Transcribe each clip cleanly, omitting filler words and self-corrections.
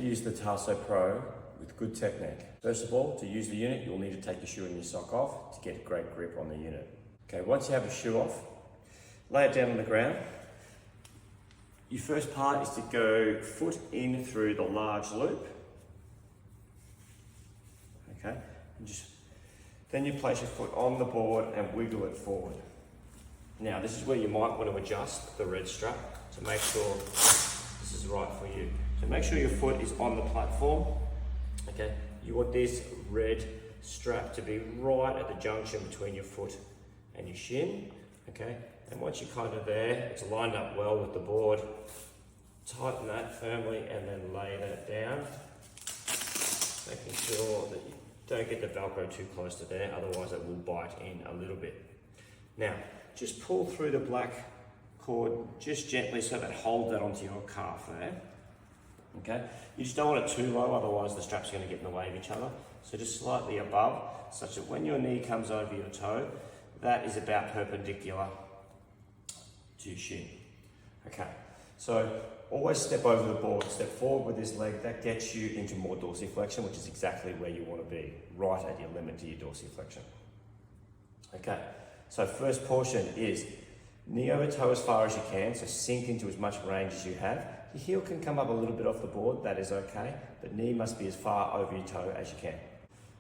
use the TarsoPro with good technique. First of all, to use the unit, you'll need to take your shoe and your sock off to get a great grip on the unit. Okay, once you have the shoe off, lay it down on the ground. Your first part is to go foot in through the large loop. Okay, and then you place your foot on the board and wiggle it forward. Now, this is where you might want to adjust the red strap to make sure this is right for you. So make sure your foot is on the platform. Okay, you want this red strap to be right at the junction between your foot and your shin. Okay, and once you're kind of there, it's lined up well with the board, tighten that firmly and then lay that down, making sure that you don't get the Velcro too close to there, otherwise it will bite in a little bit. Now, just pull through the black cord just gently so that holds that onto your calf there. Okay, you just don't want it too low, otherwise the straps are going to get in the way of each other. So just slightly above, such that when your knee comes over your toe, that is about perpendicular to your shin. Okay, so always step over the board, step forward with this leg. That gets you into more dorsiflexion, which is exactly where you want to be, right at your limit to your dorsiflexion. Okay, so first portion is knee over toe as far as you can, so sink into as much range as you have. Your heel can come up a little bit off the board, that is okay, but knee must be as far over your toe as you can.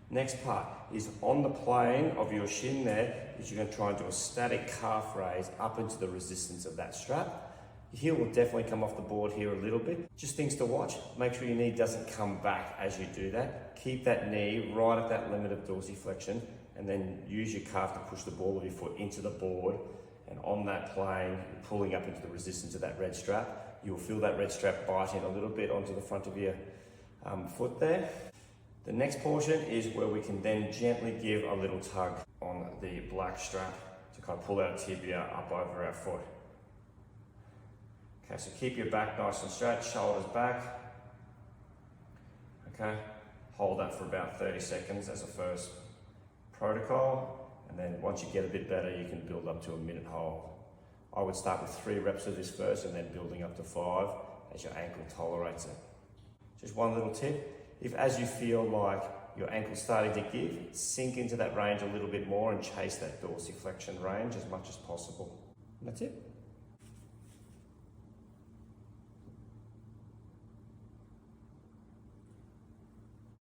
Next part is on the plane of your shin there, is you're going to try and do a static calf raise up into the resistance of that strap. Your heel will definitely come off the board here a little bit. Just things to watch, make sure your knee doesn't come back as you do that. Keep that knee right at that limit of dorsiflexion, and then use your calf to push the ball of your foot into the board, and on that plane, pulling up into the resistance of that red strap. You'll feel that red strap biting a little bit onto the front of your foot there. The next portion is where we can then gently give a little tug on the black strap to kind of pull our tibia up over our foot. Okay, so keep your back nice and straight, shoulders back. Okay, hold that for about 30 seconds as a first protocol, and then once you get a bit better, you can build up to a minute hold. I would start with 3 reps of this first and then building up to 5 as your ankle tolerates it. Just one little tip, if as you feel like your ankle's starting to give, sink into that range a little bit more and chase that dorsiflexion range as much as possible. And that's it.